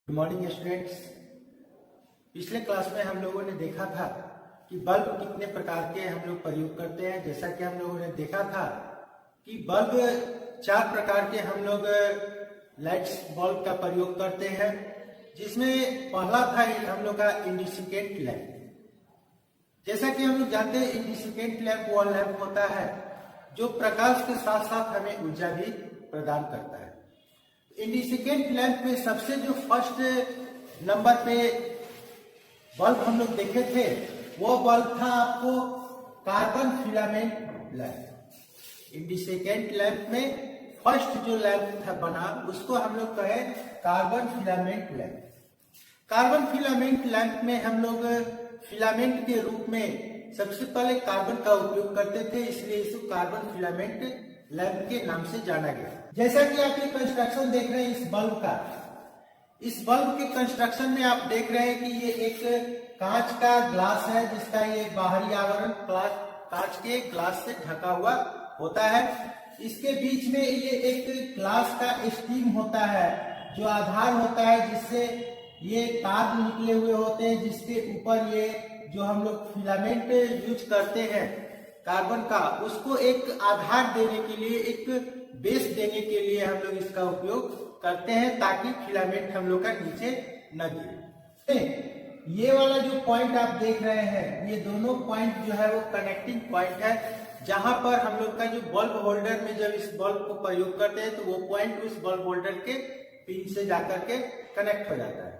Good morning students. पिछले class में हम लोगों ने देखा था कि बल्ब कितने प्रकार के हम लोग प्रयोग करते हैं। जैसा कि हम लोगों ने देखा था कि बल्ब 4 प्रकार के हम लोग लाइट्स बल्ब का प्रयोग करते हैं, जिसमें पहला था हम लोग का इंडिसिकेंट लैंप। जैसा कि हम लोग जानते हैं इंडिसिकेंट लैंप वो लैंप होता है जो प्रकाश के साथ साथ हमें ऊर्जा भी प्रदान करता है। इंडिसिकेंट लैंप में सबसे जो फर्स्ट नंबर पे बल्ब हम लोग देखे थे वो बल्ब था आपको कार्बन फिलामेंट लैंप। इंडिसिकेंट लैंप में फर्स्ट जो लैंप था बना उसको हम लोग कहे carbon filament lamp. Carbon filament lamp में हम लोग फिलामेंट के रूप में सबसे पहले कार्बन का उपयोग करते थे, इसलिए इसको कार्बन फिलामेंट लैंप के नाम से जाना गया। जैसा कि आप ये कंस्ट्रक्शन देख रहे हैं इस बल्ब का, इस बल्ब के कंस्ट्रक्शन में आप देख रहे हैं कि ये एक कांच का ग्लास है जिसका ये बाहरी आवरण कांच के ग्लास से ढका हुआ होता है। इसके बीच में ये एक ग्लास का स्टीम होता है जो आधार होता है, जिससे ये तार निकले हुए होते हैं, जिसके ऊपर ये जो हम लोग फिलामेंट यूज करते हैं कार्बन का, उसको एक आधार देने के लिए, एक बेस देने के लिए हम लोग इसका उपयोग करते हैं ताकि फिलामेंट हम लोग का नीचे न गिरे। ये वाला जो पॉइंट आप देख रहे हैं, ये दोनों पॉइंट जो है वो कनेक्टिंग पॉइंट है, जहां पर हम लोग का जो बल्ब होल्डर में जब इस बल्ब को प्रयोग करते हैं तो वो पॉइंट उस बल्ब होल्डर के पिन से जाकर के कनेक्ट हो जाता है।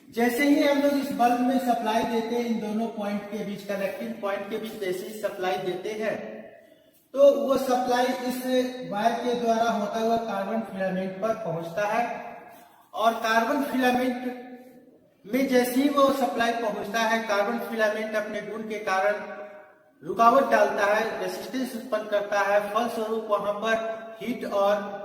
जैसे ही हम लोग इस बल्ब में सप्लाई देते हैं, इन दोनों पॉइंट के बीच, कनेक्टिंग पॉइंट के बीच जैसे ही सप्लाई देते हैं तो वो सप्लाई इस वायर के द्वारा होता हुआ कार्बन फिलामेंट पर पहुंचता है, और कार्बन फिलामेंट में जैसे ही वो सप्लाई पहुंचता है, कार्बन फिलामेंट अपने गुण के कारण रुकावट डालता है, रेसिस्टेंस उत्पन्न करता है, फलस्वरूप वहां पर हीट और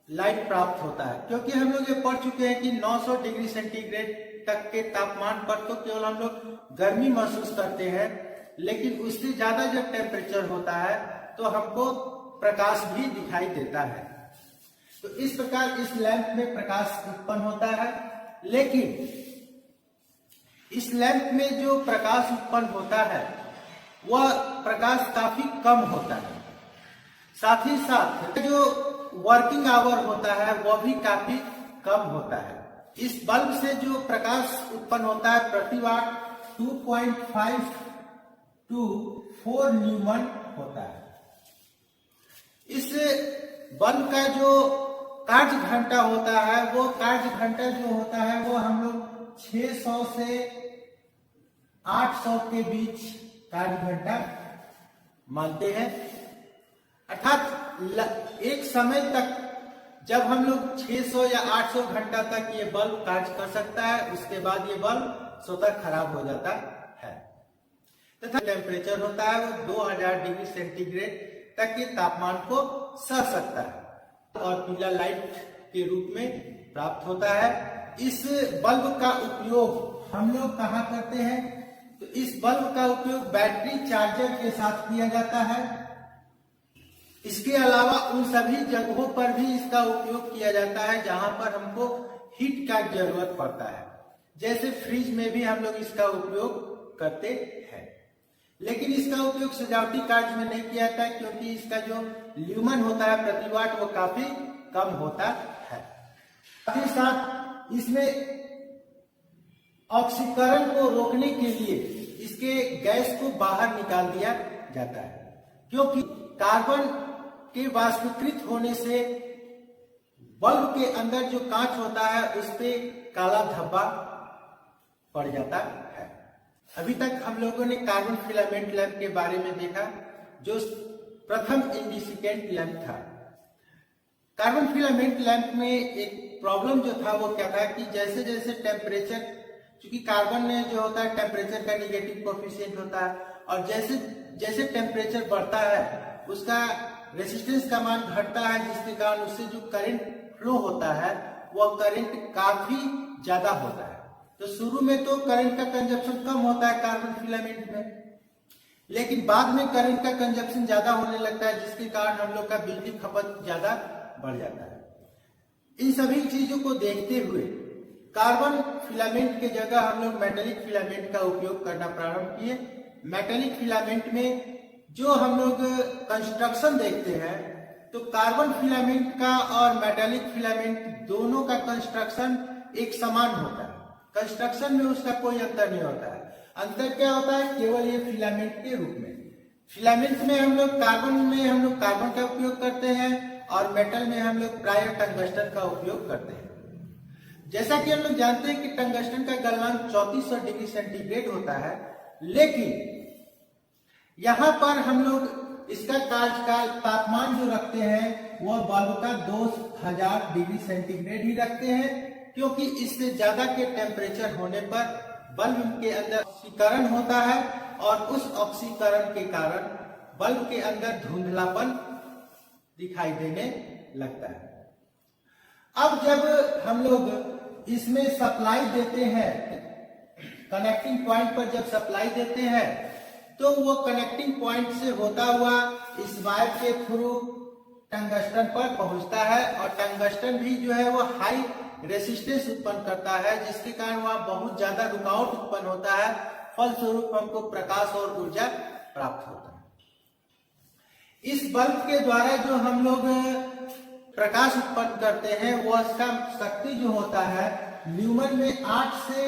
लाइट प्राप्त होता है। क्योंकि हम लोग ये पढ़ चुके हैं कि 900 डिग्री सेंटीग्रेड तक के तापमान पर तो केवल हम लोग गर्मी महसूस करते हैं, लेकिन उससे ज्यादा जब टेम्परेचर होता है तो हमको प्रकाश भी दिखाई देता है। तो इस प्रकार इस लैंप में प्रकाश उत्पन्न होता है, लेकिन इस लैंप में जो प्रकाश उत्पन्न होता है वह प्रकाश काफी कम होता है। साथ ही साथ जो वर्किंग आवर होता है वह भी काफी कम होता है। इस बल्ब से जो प्रकाश उत्पन्न होता है प्रति वाट 2.5 to 4 न्यूमन होता है। इस बल्ब का जो कार्य घंटा होता है, वो कार्य घंटा जो होता है वो हम लोग 600 से 800 के बीच कार्य घंटा मानते हैं। अर्थात एक समय तक जब हम लोग 600 या 800 घंटा तक ये बल्ब कार्य कर सकता है, उसके बाद ये बल्ब स्वतः खराब हो जाता है। तथा टेम्परेचर होता है वो 2000 डिग्री सेंटीग्रेड तक के तापमान को सह सकता है और पीला लाइट के रूप में प्राप्त होता है। इस बल्ब का उपयोग हम लोग कहाँ करते हैं? तो इस बल्ब का उपयोग बैटरी चार्जर के साथ किया जाता है। इसके अलावा उन सभी जगहों पर भी इसका उपयोग किया जाता है जहां पर हमको हीट का जरूरत पड़ता है। जैसे फ्रिज में भी हम लोग इसका उपयोग करते हैं, लेकिन इसका उपयोग सजावटी कार्य में नहीं किया जाता, क्योंकि इसका जो ल्यूमन होता है प्रति वाट वो काफी कम होता है। साथ ही साथ इसमें ऑक्सीकरण को रोकने के लिए इसके गैस को बाहर निकाल दिया जाता है, क्योंकि कार्बन के वाष्पीकृत होने से बल्ब के अंदर जो कांच होता है उस पे काला धब्बा पड़ जाता है। अभी तक हम लोगों ने कार्बन फिलामेंट लैंप के बारे में देखा, जो प्रथम इंडिसिकेंट लैंप था। कार्बन फिलामेंट लैंप में एक प्रॉब्लम जो था वो क्या था कि जैसे जैसे टेम्परेचर, क्योंकि कार्बन में जो होता है टेम्परेचर का निगेटिव कोफिशिएंट होता है, और जैसे जैसे टेम्परेचर बढ़ता है उसका रेसिस्टेंस का मान घटता है, जिसके कारण उससे जो करंट फ्लो होता है वह करंट काफी ज्यादा होता है। तो शुरू में तो करंट का कंजप्शन कम होता है कार्बन फिलामेंट में, लेकिन बाद में करंट का कंजप्शन ज्यादा होने लगता है, जिसके कारण हम लोग का बिजली खपत ज्यादा बढ़ जाता है। इन सभी चीजों को देखते हुए कार्बन फिलामेंट के जगह हम लोग मेटेलिक फिलामेंट का उपयोग करना प्रारंभ किए। मेटेलिक फिलामेंट में जो हम लोग कंस्ट्रक्शन देखते हैं तो कार्बन फिलामेंट का और मेटेलिक फिलामेंट दोनों का कंस्ट्रक्शन एक समान होता है। कंस्ट्रक्शन में उसका कोई अंतर नहीं होता है। अंतर क्या होता है? केवल ये फिलामेंट के रूप में। फिलामेंट में हम लोग कार्बन का उपयोग करते हैं और मेटल में हम लोग प्राय टंगस्टन का उपयोग करते हैं। जैसा कि हम लोग जानते हैं कि टंगस्टन का गलनांक 3400 डिग्री सेंटीग्रेड होता है, लेकिन यहाँ पर हम लोग इसका कार्यकाल तापमान जो रखते हैं वह बल्ब का 2000 डिग्री सेंटीग्रेड ही रखते हैं, क्योंकि इससे ज्यादा के टेम्परेचर होने पर बल्ब के अंदर ऑक्सीकरण होता है और उस ऑक्सीकरण के कारण बल्ब के अंदर धुंधलापन दिखाई देने लगता है। अब जब हम लोग इसमें सप्लाई देते हैं, कनेक्टिंग पॉइंट पर जब सप्लाई देते हैं तो वो कनेक्टिंग पॉइंट से होता हुआ इस वायर के थ्रू टंगस्टन पर पहुंचता है और टंगस्टन भी जो है वो हाई रेसिस्टेंस उत्पन्न करता है, जिसके कारण वहां बहुत ज्यादा रुकावट उत्पन्न होता है। फलस्वरूप हमको प्रकाश और ऊर्जा प्राप्त होता है। इस बल्ब के द्वारा जो हम लोग प्रकाश उत्पन्न करते हैं वह इसका शक्ति जो होता है न्यूमन में 8 से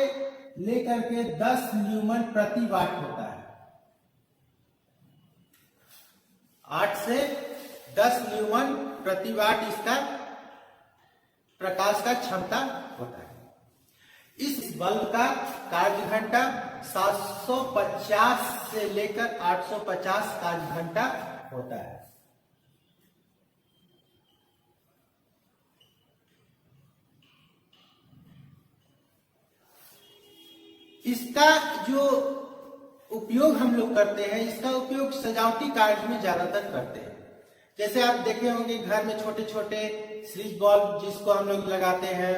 लेकर के 10 न्यूमन प्रति वाट होता है। 8 से 10 न्यूमन प्रति वाट इसका प्रकाश का क्षमता होता है। इस बल्ब का कार्य घंटा 750 से लेकर 850 कार्य घंटा होता है। इसका जो उपयोग हम लोग करते हैं, इसका उपयोग सजावटी कार्य में ज्यादातर करते हैं। जैसे आप देखे होंगे घर में छोटे छोटे स्विच बल्ब जिसको हम लोग लगाते हैं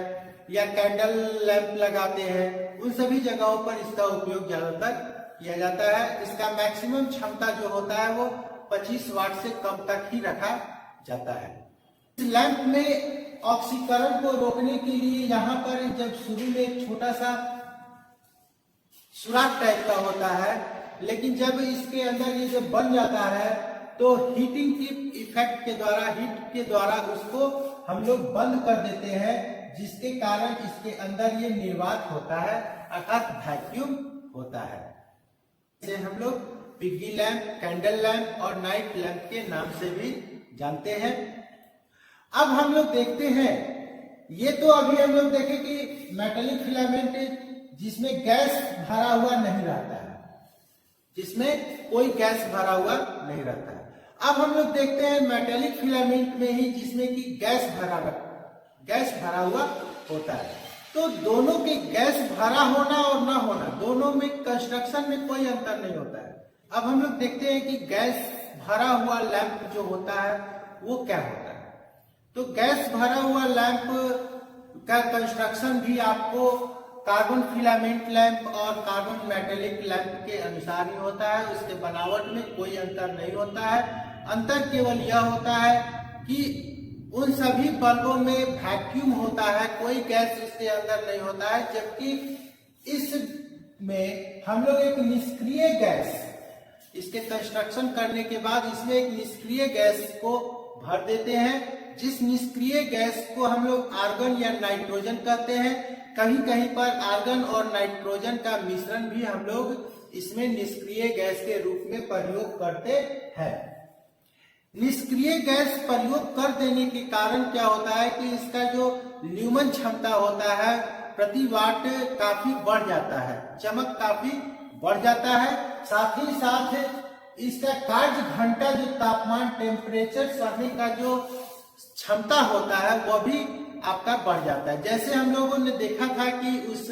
या कैंडल लैंप लगाते हैं, उन सभी जगहों पर इसका उपयोग ज्यादातर किया जाता है। इसका मैक्सिमम क्षमता जो होता है वो 25 वाट से कम तक ही रखा जाता है। इस लैंप में ऑक्सीकरण को रोकने के लिए यहाँ पर जब शुरू में एक छोटा सा सुराख टाइप का होता है, लेकिन जब इसके अंदर ये जब बन जाता है तो हीटिंग की इफेक्ट के द्वारा, हीट के द्वारा उसको हम लोग बंद कर देते हैं, जिसके कारण इसके अंदर ये निर्वात होता है, अर्थात वैक्यूम होता है। इसे हम लोग पिग्गी लैंप, कैंडल लैंप और नाइट लैंप के नाम से भी जानते हैं। अब हम लोग देखते हैं, ये तो अभी हम लोग देखें कि मेटेलिक फिलामेंट जिसमें गैस भरा हुआ नहीं रहता है, जिसमें कोई गैस भरा हुआ नहीं रहता है। अब हम लोग देखते हैं मेटेलिक फिलामेंट में ही जिसमें कि गैस भरा हुआ होता है। तो दोनों के गैस भरा होना और ना होना, दोनों में कंस्ट्रक्शन में कोई अंतर नहीं होता है। अब हम लोग देखते हैं कि गैस भरा हुआ लैंप जो होता है वो क्या होता है। तो गैस भरा हुआ लैंप का कंस्ट्रक्शन भी आपको कार्बन फिलामेंट लैंप और कार्बन मेटेलिक लैंप के अनुसार ही होता है। उसके बनावट में कोई अंतर नहीं होता है। अंतर केवल यह होता है कि उन सभी बल्बों में वैक्यूम होता है, कोई गैस इसके अंदर नहीं होता है, जबकि इसमें हम लोग एक निष्क्रिय गैस, इसके कंस्ट्रक्शन करने के बाद इसमें एक निष्क्रिय गैस को भर देते हैं, जिस निष्क्रिय गैस को हम लोग आर्गन या नाइट्रोजन कहते हैं। कहीं कहीं पर आर्गन और नाइट्रोजन का मिश्रण भी हम लोग इसमें निष्क्रिय गैस के रूप में प्रयोग करते हैं। निष्क्रिय गैस प्रयोग कर देने के कारण क्या होता है कि इसका जो ल्यूमन क्षमता होता है प्रति वाट काफी बढ़ जाता है, चमक काफी बढ़ जाता है। साथ ही साथ इसका कार्य घंटा, जो तापमान टेम्परेचर सहने का जो क्षमता होता है वह भी आपका बढ़ जाता है। जैसे हम लोगों ने देखा था कि उस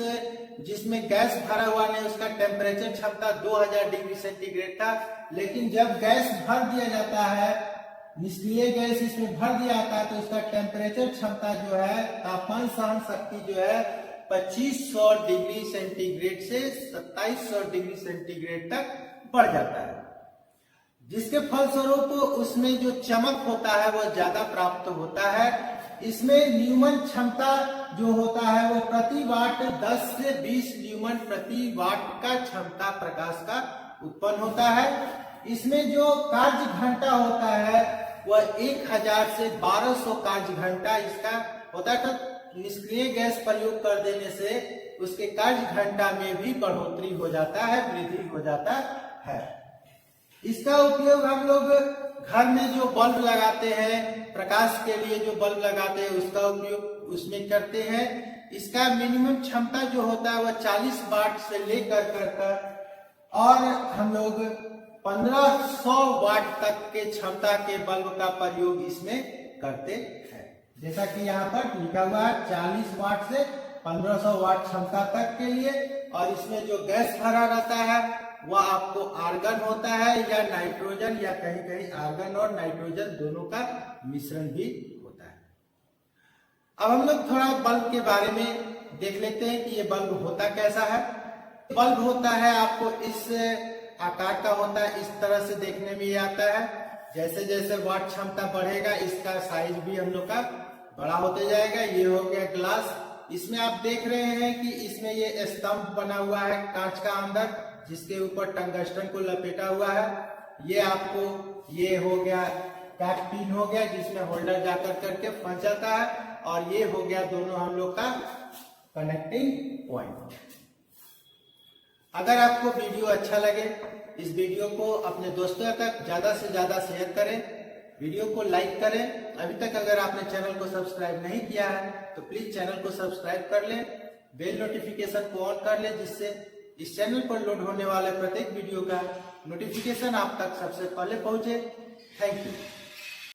जिसमें गैस भरा हुआ ने उसका टेम्परेचर क्षमता 2000 डिग्री सेंटीग्रेड था, लेकिन जब गैस भर दिया जाता है, निष्क्रिय गैस इसमें भर दिया जाता है, तो उसका टेम्परेचर क्षमता जो है, तापमान सहन शक्ति जो है 2500 डिग्री सेंटीग्रेड से 2700 डिग्री सेंटीग्रेड तक बढ़ जाता है, जिसके फलस्वरूप उसमें जो चमक होता है वह ज्यादा प्राप्त होता है। इसमें न्यूमन क्षमता जो होता है वो प्रति वाट 10 से 20 न्यूमन प्रति वाट का क्षमता प्रकाश का उत्पन्न होता है। इसमें जो कार्य घंटा होता है वह 1000 से 1200 कार्य घंटा इसका होता है। तो निष्क्रिय गैस प्रयोग कर देने से उसके कार्य घंटा में भी बढ़ोतरी हो जाता है, वृद्धि हो जाता है। इसका उपयोग हम लोग घर में जो बल्ब लगाते हैं, प्रकाश के लिए जो बल्ब लगाते हैं उसका उपयोग उसमें करते हैं। इसका मिनिमम क्षमता जो होता है वह 40 वाट से लेकर कर और हम लोग 1500 वाट तक के क्षमता के बल्ब का प्रयोग इसमें करते हैं। जैसा कि यहाँ पर लिखा हुआ है 40 वाट से 1500 वाट क्षमता तक के लिए। और इसमें जो गैस भरा रहता है वह आपको आर्गन होता है या नाइट्रोजन, या कहीं कहीं आर्गन और नाइट्रोजन दोनों का मिश्रण भी होता है। अब हम लोग थोड़ा बल्ब के बारे में देख लेते हैं कि ये बल्ब होता कैसा है। बल्ब होता है आपको इस आकार का होता है, इस तरह से देखने में आता है। जैसे जैसे वाट क्षमता बढ़ेगा इसका साइज भी हम लोग का बड़ा होते जाएगा। ये हो गया ग्लास। इसमें आप देख रहे हैं कि इसमें ये स्तंभ बना हुआ है कांच का अंदर, जिसके ऊपर टंगस्टन को लपेटा हुआ है। ये आपको ये हो गया कैप पिन हो गया जिसमें होल्डर जाकर करके फंस जाता है। और ये हो गया दोनों हम लोग का कनेक्टिंग पॉइंट। अगर आपको वीडियो अच्छा लगे इस वीडियो को अपने दोस्तों तक ज्यादा से ज्यादा शेयर करें, वीडियो को लाइक करें। अभी तक अगर आपने चैनल को सब्सक्राइब नहीं किया है तो प्लीज चैनल को सब्सक्राइब कर लें, बेल नोटिफिकेशन को ऑन कर लें, जिससे इस चैनल पर लोड होने वाले प्रत्येक वीडियो का नोटिफिकेशन आप तक सबसे पहले पहुंचे। Thank you.